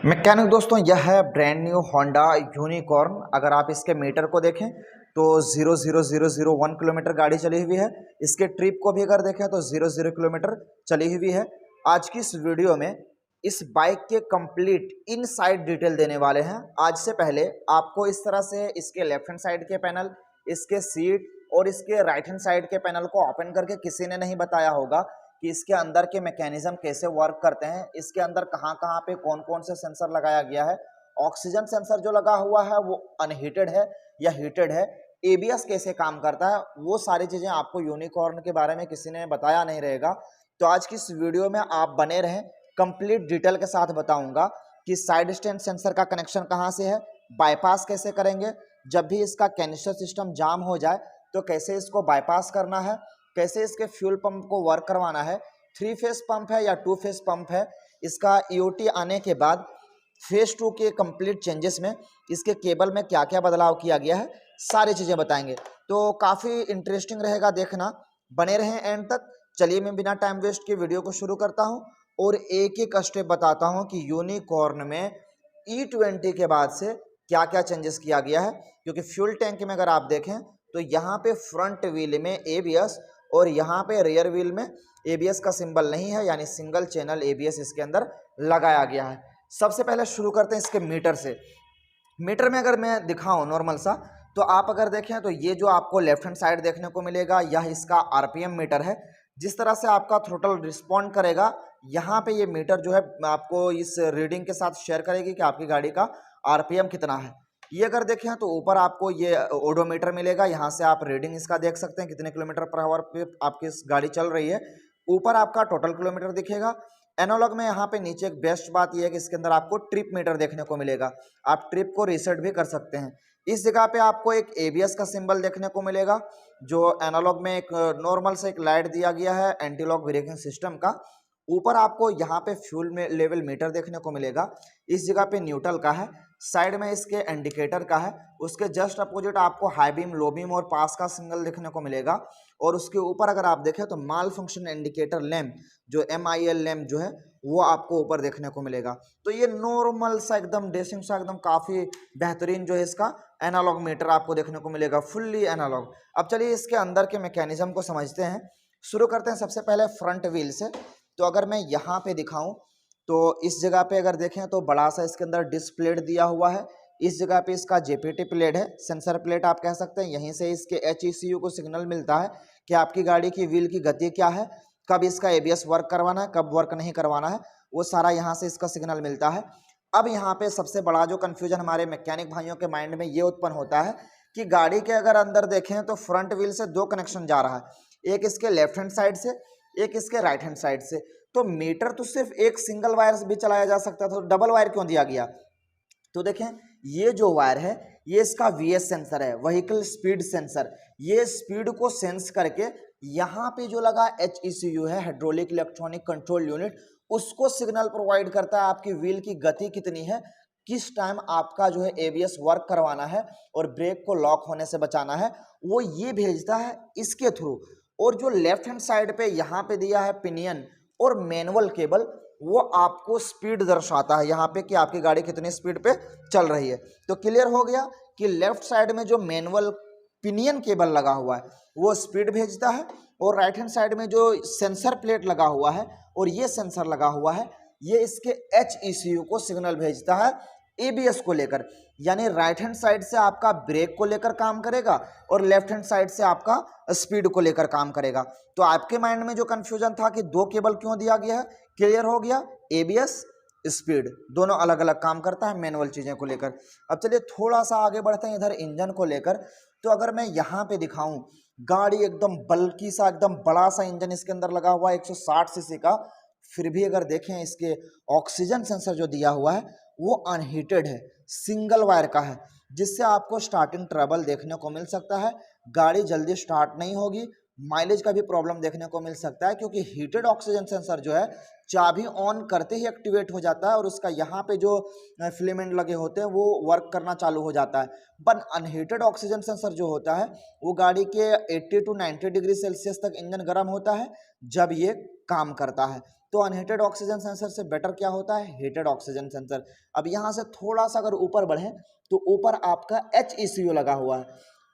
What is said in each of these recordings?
Mechanic दोस्तों, यह है ब्रांड न्यू होंडा यूनिकॉर्न। अगर आप इसके मीटर को देखें तो 00001 किलोमीटर गाड़ी चली हुई है। इसके ट्रिप को भी अगर देखें तो 00 किलोमीटर चली हुई है। आज की इस वीडियो में इस बाइक के कंप्लीट इनसाइड डिटेल देने वाले हैं। आज से पहले आपको इस तरह से इसके लेफ्ट हैंड साइड के पैनल, इसके सीट और इसके राइट हैंड साइड के पैनल को ओपन करके किसी ने नहीं बताया होगा कि इसके अंदर के मैकेनिज्म कैसे वर्क करते हैं, इसके अंदर कहाँ कहाँ पे कौन कौन से सेंसर लगाया गया है, ऑक्सीजन सेंसर जो लगा हुआ है वो अनहीटेड है या हीटेड है, एबीएस कैसे काम करता है, वो सारी चीज़ें आपको यूनिकॉर्न के बारे में किसी ने बताया नहीं रहेगा। तो आज की इस वीडियो में आप बने रहें, कंप्लीट डिटेल के साथ बताऊंगा कि साइड स्टैंड सेंसर का कनेक्शन कहाँ से है, बाईपास कैसे करेंगे, जब भी इसका कैनिस्टर सिस्टम जाम हो जाए तो कैसे इसको बाईपास करना है, कैसे इसके फ्यूल पंप को वर्क करवाना है, 3 फेस पंप है या 2 फेस पंप है, इसका ईओटी आने के बाद फेज 2 के कंप्लीट चेंजेस में इसके केबल में क्या क्या बदलाव किया गया है, सारी चीज़ें बताएंगे। तो काफ़ी इंटरेस्टिंग रहेगा, देखना, बने रहें एंड तक। चलिए मैं बिना टाइम वेस्ट के वीडियो को शुरू करता हूं और एक एक स्टेप बताता हूं कि यूनिकॉर्न में E20 के बाद से क्या क्या चेंजेस किया गया है। क्योंकि फ्यूल टैंक में अगर आप देखें तो यहाँ पे फ्रंट व्हील में एबीएस और यहाँ पे रियर व्हील में एबीएस का सिंबल नहीं है, यानी सिंगल चैनल एबीएस इसके अंदर लगाया गया है। सबसे पहले शुरू करते हैं इसके मीटर से। मीटर में अगर मैं दिखाऊं नॉर्मल सा, तो आप अगर देखें तो ये जो आपको लेफ्ट हैंड साइड देखने को मिलेगा यह इसका आरपीएम मीटर है। जिस तरह से आपका थ्रोटल रिस्पॉन्ड करेगा, यहाँ पे ये मीटर जो है आपको इस रीडिंग के साथ शेयर करेगी कि आपकी गाड़ी का आरपीएम कितना है। ये अगर देखें तो ऊपर आपको ये ओडोमीटर मिलेगा, यहाँ से आप रीडिंग इसका देख सकते हैं कितने किलोमीटर पर आवर पे आपकी इस गाड़ी चल रही है। ऊपर आपका टोटल किलोमीटर दिखेगा। एनालॉग में यहाँ पे नीचे एक बेस्ट बात यह है कि इसके अंदर आपको ट्रिप मीटर देखने को मिलेगा, आप ट्रिप को रीसेट भी कर सकते हैं। इस जगह पे आपको एक एबीएस का सिंबल देखने को मिलेगा, जो एनालॉग में एक नॉर्मल से एक लाइट दिया गया है एंटी लॉक ब्रेकिंग सिस्टम का। ऊपर आपको यहाँ पे फ्यूल में लेवल मीटर देखने को मिलेगा, इस जगह पे न्यूट्रल का है, साइड में इसके इंडिकेटर का है, उसके जस्ट अपोजिट आपको हाई बीम, लो बीम और पास का सिग्नल देखने को मिलेगा। और उसके ऊपर अगर आप देखें तो माल फंक्शन इंडिकेटर लैम्प, जो MIL लैम्प जो है वो आपको ऊपर देखने को मिलेगा। तो ये नॉर्मल सा एकदम डेसिंग सा एकदम काफ़ी बेहतरीन जो है इसका एनालॉग मीटर आपको देखने को मिलेगा, फुल्ली एनालॉग। अब चलिए इसके अंदर के मैकेनिज्म को समझते हैं। शुरू करते हैं सबसे पहले फ्रंट व्हील से। तो अगर मैं यहाँ पे दिखाऊं तो इस जगह पे अगर देखें तो बड़ा सा इसके अंदर डिस्क प्लेट दिया हुआ है। इस जगह पे इसका JPT प्लेट है, सेंसर प्लेट आप कह सकते हैं। यहीं से इसके HECU को सिग्नल मिलता है कि आपकी गाड़ी की व्हील की गति क्या है, कब इसका ABS वर्क करवाना है, कब वर्क नहीं करवाना है, वो सारा यहाँ से इसका सिग्नल मिलता है। अब यहाँ पे सबसे बड़ा जो कन्फ्यूजन हमारे मैकेनिक भाइयों के माइंड में ये उत्पन्न होता है कि गाड़ी के अगर अंदर देखें तो फ्रंट व्हील से 2 कनेक्शन जा रहा है, एक इसके लेफ्ट हैंड साइड से, एक इसके राइट हैंड साइड से। तो मीटर तो सिर्फ एक सिंगल वायर से भी चलाया जा सकता था, तो डबल वायर क्यों दिया गया? तो देखें ये जो वायर है ये इसका VS सेंसर है, व्हीकल स्पीड सेंसर। ये स्पीड को सेंस करके यहाँ पे जो लगा HECU है, हाइड्रोलिक इलेक्ट्रॉनिक कंट्रोल यूनिट, उसको सिग्नल प्रोवाइड करता है आपकी व्हील की गति कितनी है, किस टाइम आपका जो है ABS वर्क करवाना है और ब्रेक को लॉक होने से बचाना है, वो ये भेजता है इसके थ्रू। और जो लेफ्ट हैंड साइड पे यहाँ पे दिया है पिनियन और मैनुअल केबल, वो आपको स्पीड दर्शाता है यहाँ पे कि आपकी गाड़ी कितनी स्पीड पे चल रही है। तो क्लियर हो गया कि लेफ्ट साइड में जो मैनुअल पिनियन केबल लगा हुआ है वो स्पीड भेजता है, और राइट हैंड साइड में जो सेंसर प्लेट लगा हुआ है और ये सेंसर लगा हुआ है, ये इसके HECU को सिग्नल भेजता है ABS को लेकर। यानी राइट हैंड साइड से आपका ब्रेक को लेकर काम करेगा और लेफ्ट हैंड साइड से आपका स्पीड को लेकर काम करेगा। तो आपके माइंड में जो कंफ्यूजन था कि 2 केबल क्यों दिया गया है, क्लियर हो गया। ABS स्पीड दोनों अलग अलग काम करता है मैनुअल चीज़ें को लेकर। अब चलिए थोड़ा सा आगे बढ़ते हैं इधर इंजन को लेकर। तो अगर मैं यहाँ पे दिखाऊं, गाड़ी एकदम बल्कि सा एकदम बड़ा सा इंजन इसके अंदर लगा हुआ है 160 सीसी का, फिर भी अगर देखें इसके ऑक्सीजन सेंसर जो दिया हुआ है वो अनहीटेड है, सिंगल वायर का है, जिससे आपको स्टार्टिंग ट्रबल देखने को मिल सकता है, गाड़ी जल्दी स्टार्ट नहीं होगी, माइलेज का भी प्रॉब्लम देखने को मिल सकता है। क्योंकि हीटेड ऑक्सीजन सेंसर जो है चाबी ऑन करते ही एक्टिवेट हो जाता है और उसका यहाँ पे जो फिलेमेंट लगे होते हैं वो वर्क करना चालू हो जाता है। बट अनहीटेड ऑक्सीजन सेंसर जो होता है वो गाड़ी के 80 to 90 डिग्री सेल्सियस तक इंजन गर्म होता है जब ये काम करता है। तो अनहीटेड ऑक्सीजन सेंसर से बेटर क्या होता है, हीटेड ऑक्सीजन सेंसर। अब यहाँ से थोड़ा सा अगर ऊपर बढ़े तो ऊपर आपका HECU लगा हुआ है।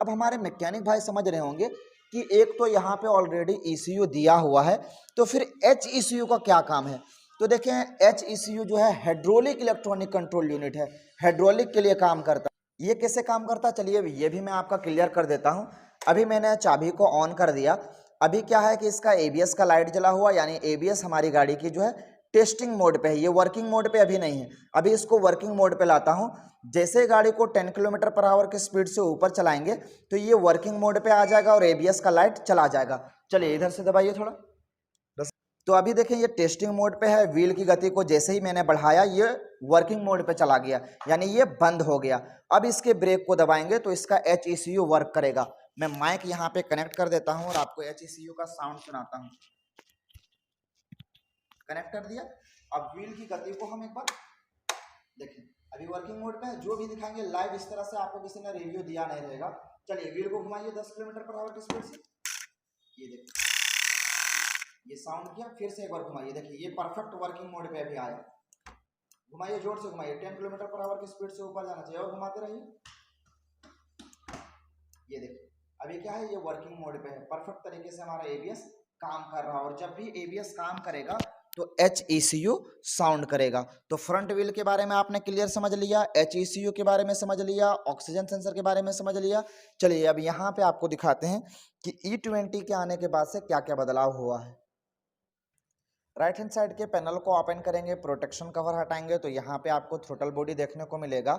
अब हमारे मैकेनिक भाई समझ रहे होंगे कि एक तो यहाँ पे ऑलरेडी ECU दिया हुआ है, तो फिर HECU का क्या काम है। तो देखें HECU जो है हाइड्रोलिक इलेक्ट्रॉनिक कंट्रोल यूनिट है, हाइड्रोलिक के लिए काम करता है। ये कैसे काम करता है चलिए ये भी मैं आपका क्लियर कर देता हूँ। अभी मैंने चाबी को ऑन कर दिया, अभी क्या है कि इसका ABS का लाइट जला हुआ, यानी ABS हमारी गाड़ी की जो है टेस्टिंग मोड पे है, ये वर्किंग मोड पे अभी नहीं है। अभी इसको वर्किंग मोड पे लाता हूँ। जैसे गाड़ी को 10 किलोमीटर पर आवर की स्पीड से ऊपर चलाएंगे तो ये वर्किंग मोड पे आ जाएगा और ABS का लाइट चला जाएगा। चलिए इधर से दबाइए थोड़ा। तो अभी देखें ये टेस्टिंग मोड पे है, व्हील की गति को जैसे ही मैंने बढ़ाया ये वर्किंग मोड पे चला गया, यानी ये बंद हो गया। अब इसके ब्रेक को दबाएंगे तो इसका HECU वर्क करेगा। मैं माइक यहाँ पे कनेक्ट कर देता हूँ और आपको HECU का साउंड सुनाता हूँ। कनेक्ट कर दिया। अब व्हील की गति को हम एक बार देखें, अभी वर्किंग मोड पे है, जो भी दिखाएंगे लाइव इस तरह से आपको किसी ने रिव्यू दिया नहीं रहेगा। चलिए व्हील को घुमाइए 10 किलोमीटर पर आवर की स्पीड से, ये देखिए ये साउंड किया, फिर से एक बार घुमाइए, देखिए ये परफेक्ट वर्किंग मोड पे अभी आया। घुमाइए जोर से घुमाइए, 10 किलोमीटर पर आवर की स्पीड से ऊपर जाना चाहिए और घुमाते रहिए। ये देखिए अभी क्या है, ये वर्किंग मोड पे है, परफेक्ट तरीके से हमारा ABS काम कर रहा है। और जब भी ABS काम करेगा तो HECU साउंड करेगा। तो फ्रंट व्हील के बारे में आपने क्लियर समझ लिया, HECU के बारे में समझ लिया, ऑक्सीजन सेंसर के बारे में समझ लिया। चलिए अब यहाँ पे आपको दिखाते हैं कि E20 के आने के बाद से क्या क्या बदलाव हुआ है। राइट हैंड साइड के पैनल को ओपन करेंगे, प्रोटेक्शन कवर हटाएंगे तो यहाँ पे आपको थ्रोटल बॉडी देखने को मिलेगा।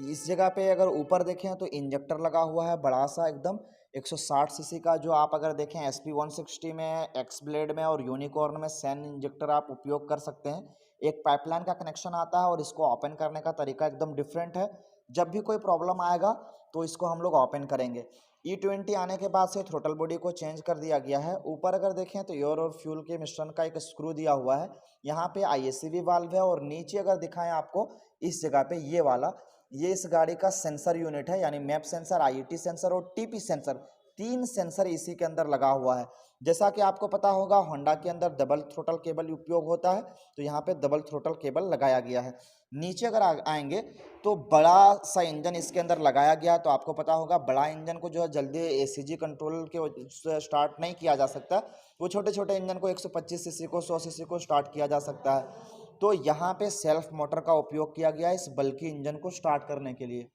इस जगह पे अगर ऊपर देखें तो इंजेक्टर लगा हुआ है बड़ा सा एकदम 160 सीसी का, जो आप अगर देखें SP160 में, एक्स ब्लेड में और यूनिकॉर्न में सैन इंजेक्टर आप उपयोग कर सकते हैं। एक पाइपलाइन का कनेक्शन आता है और इसको ओपन करने का तरीका एकदम डिफरेंट है। जब भी कोई प्रॉब्लम आएगा तो इसको हम लोग ओपन करेंगे। E20 आने के बाद से थ्रोटल बॉडी को चेंज कर दिया गया है। ऊपर अगर देखें तो एयर और फ्यूल के मिश्रण का एक स्क्रू दिया हुआ है, यहाँ पे ISCV वाल्व है। और नीचे अगर दिखाएं आपको इस जगह पे ये वाला, ये इस गाड़ी का सेंसर यूनिट है, यानी मैप सेंसर, IET सेंसर और TP सेंसर, 3 सेंसर इसी के अंदर लगा हुआ है। जैसा कि आपको पता होगा होंडा के अंदर डबल थ्रोटल केबल उपयोग होता है, तो यहाँ पे डबल थ्रोटल केबल लगाया गया है। नीचे अगर आएंगे तो बड़ा सा इंजन इसके अंदर लगाया गया, तो आपको पता होगा बड़ा इंजन को जो है जल्दी ACG कंट्रोल के स्टार्ट नहीं किया जा सकता, वो छोटे छोटे इंजन को 125 सीसी को 100 सीसी को स्टार्ट किया जा सकता है। तो यहाँ पे सेल्फ मोटर का उपयोग किया गया है इस बल्कि इंजन को स्टार्ट करने के लिए,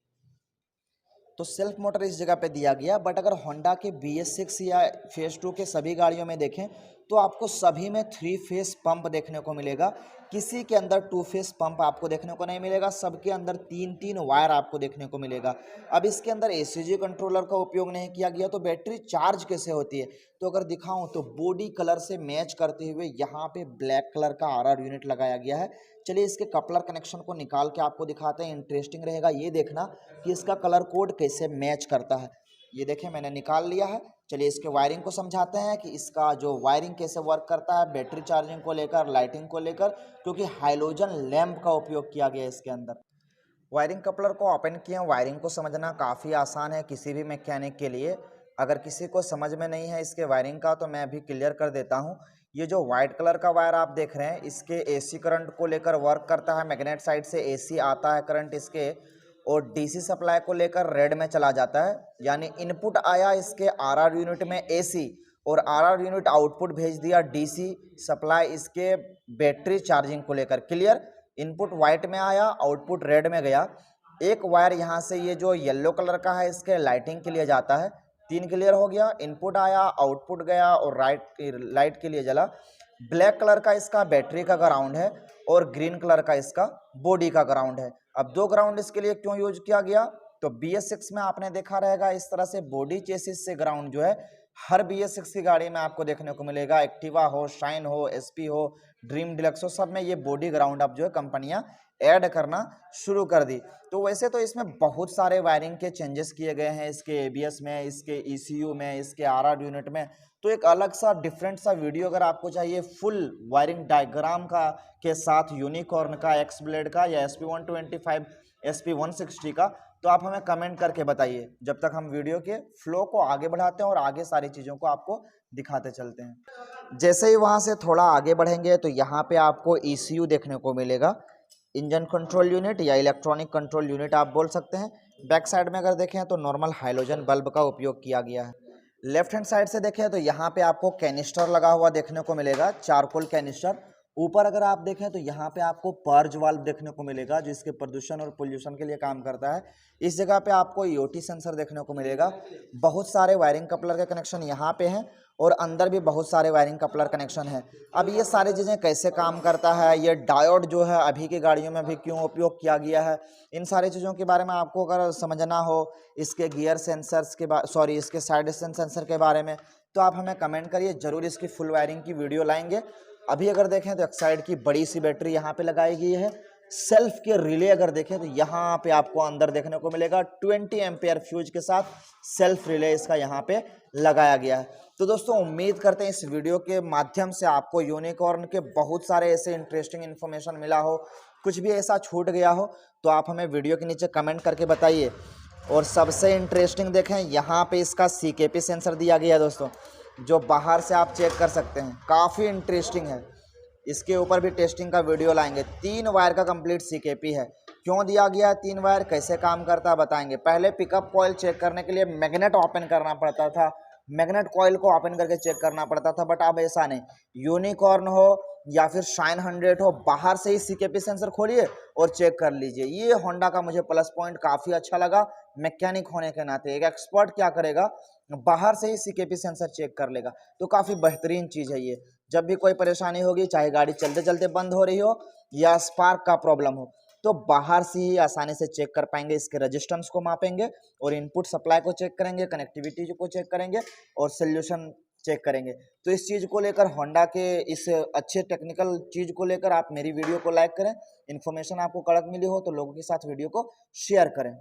तो सेल्फ मोटर इस जगह पे दिया गया। बट अगर होंडा के BS6 या फेज 2 के सभी गाड़ियों में देखें तो आपको सभी में 3 फेस पंप देखने को मिलेगा, किसी के अंदर 2 फेस पंप आपको देखने को नहीं मिलेगा, सबके अंदर 3-3 वायर आपको देखने को मिलेगा। अब इसके अंदर ACG कंट्रोलर का उपयोग नहीं किया गया, तो बैटरी चार्ज कैसे होती है, तो अगर दिखाऊं तो बॉडी कलर से मैच करते हुए यहाँ पे ब्लैक कलर का RR यूनिट लगाया गया है। चलिए इसके कपलर कनेक्शन को निकाल के आपको दिखाते हैं, इंटरेस्टिंग रहेगा ये देखना कि इसका कलर कोड कैसे मैच करता है। ये देखें मैंने निकाल लिया है। चलिए इसके वायरिंग को समझाते हैं कि इसका जो वायरिंग कैसे वर्क करता है, बैटरी चार्जिंग को लेकर, लाइटिंग को लेकर, क्योंकि हाइलोजन लैंप का उपयोग किया गया है इसके अंदर। वायरिंग कपलर को ओपन किए, वायरिंग को समझना काफ़ी आसान है किसी भी मैकेनिक के लिए। अगर किसी को समझ में नहीं है इसके वायरिंग का तो मैं अभी क्लियर कर देता हूँ। ये जो वाइट कलर का वायर आप देख रहे हैं इसके AC करंट को लेकर वर्क करता है, मैग्नेट साइड से AC आता है करंट इसके, और DC सप्लाई को लेकर रेड में चला जाता है, यानी इनपुट आया इसके RR यूनिट में AC और RR यूनिट आउटपुट भेज दिया DC सप्लाई इसके बैटरी चार्जिंग को लेकर। क्लियर, इनपुट वाइट में आया, आउटपुट रेड में गया। एक वायर यहाँ से ये जो येलो कलर का है इसके लाइटिंग के लिए जाता है। 3 क्लियर हो गया, इनपुट आया, आउटपुट गया और लाइट के लिए जला। ब्लैक कलर का इसका बैटरी का ग्राउंड है और ग्रीन कलर का इसका बॉडी का ग्राउंड है। अब 2 ग्राउंड इसके लिए क्यों यूज किया गया, तो BS6 में आपने देखा रहेगा इस तरह से बॉडी चेसिस से ग्राउंड जो है हर BS6 की गाड़ी में आपको देखने को मिलेगा। एक्टिवा हो, शाइन हो, SP हो, ड्रीम डिलक्स हो, सब में ये बॉडी ग्राउंड अब जो है कंपनियां ऐड करना शुरू कर दी। तो वैसे तो इसमें बहुत सारे वायरिंग के चेंजेस किए गए हैं, इसके ABS में, इसके ECU में, इसके RR यूनिट में। तो एक अलग सा डिफरेंट सा वीडियो अगर आपको चाहिए फुल वायरिंग डायग्राम का के साथ, यूनिकॉर्न का, एक्स ब्लेड का या SP125 SP160 का, तो आप हमें कमेंट करके बताइए। जब तक हम वीडियो के फ्लो को आगे बढ़ाते हैं और आगे सारी चीज़ों को आपको दिखाते चलते हैं। जैसे ही वहाँ से थोड़ा आगे बढ़ेंगे तो यहाँ पे आपको ECU देखने को मिलेगा, इंजन कंट्रोल यूनिट या इलेक्ट्रॉनिक कंट्रोल यूनिट आप बोल सकते हैं। बैक साइड में अगर देखें तो नॉर्मल हाइलोजन बल्ब का उपयोग किया गया है। लेफ्ट हैंड साइड से देखें तो यहाँ पे आपको कैनिस्टर लगा हुआ देखने को मिलेगा, चारकोल कैनिस्टर। ऊपर अगर आप देखें तो यहाँ पे आपको पर्ज वाल्व देखने को मिलेगा जो इसके प्रदूषण और पोल्यूशन के लिए काम करता है। इस जगह पे आपको EOT सेंसर देखने को मिलेगा। बहुत सारे वायरिंग कपलर के कनेक्शन यहाँ पे हैं और अंदर भी बहुत सारे वायरिंग कपलर कनेक्शन है। अब ये सारी चीज़ें कैसे काम करता है, ये डायोड जो है अभी की गाड़ियों में भी क्यों उपयोग किया गया है, इन सारी चीज़ों के बारे में आपको अगर समझना हो, इसके गियर सेंसर्स के इसके साइड सेंसर के बारे में, तो आप हमें कमेंट करिए, ज़रूर इसकी फुल वायरिंग की वीडियो लाएंगे। अभी अगर देखें तो एक साइड की बड़ी सी बैटरी यहाँ पे लगाई गई है। सेल्फ के रिले अगर देखें तो यहाँ पे आपको अंदर देखने को मिलेगा 20 एम्पेयर फ्यूज के साथ सेल्फ रिले इसका यहाँ पे लगाया गया है। तो दोस्तों उम्मीद करते हैं इस वीडियो के माध्यम से आपको यूनिकॉर्न के बहुत सारे ऐसे इंटरेस्टिंग इन्फॉर्मेशन मिला हो। कुछ भी ऐसा छूट गया हो तो आप हमें वीडियो के नीचे कमेंट करके बताइए। और सबसे इंटरेस्टिंग देखें, यहाँ पे इसका CKP सेंसर दिया गया है दोस्तों, जो बाहर से आप चेक कर सकते हैं, काफ़ी इंटरेस्टिंग है। इसके ऊपर भी टेस्टिंग का वीडियो लाएंगे। 3 वायर का कंप्लीट CKP है। क्यों दिया गया है 3 वायर, कैसे काम करता है बताएंगे। पहले पिकअप कॉइल चेक करने के लिए मैग्नेट ओपन करना पड़ता था, मैग्नेट कॉइल को ओपन करके चेक करना पड़ता था, बट अब ऐसा नहीं। यूनिकॉर्न हो या फिर शाइन 100 हो, बाहर से ही CKP सेंसर खोलिए और चेक कर लीजिए। ये होंडा का मुझे प्लस पॉइंट काफ़ी अच्छा लगा। मैकेनिक होने के नाते एक एक्सपर्ट क्या करेगा, बाहर से ही CKP सेंसर चेक कर लेगा। तो काफ़ी बेहतरीन चीज़ है ये। जब भी कोई परेशानी होगी, चाहे गाड़ी चलते चलते बंद हो रही हो या स्पार्क का प्रॉब्लम हो, तो बाहर से ही आसानी से चेक कर पाएंगे। इसके रेजिस्टेंस को मापेंगे और इनपुट सप्लाई को चेक करेंगे, कनेक्टिविटी को चेक करेंगे और सोल्यूशन चेक करेंगे। तो इस चीज़ को लेकर, होंडा के इस अच्छे टेक्निकल चीज़ को लेकर आप मेरी वीडियो को लाइक करें। इन्फॉर्मेशन आपको कड़क मिली हो तो लोगों के साथ वीडियो को शेयर करें।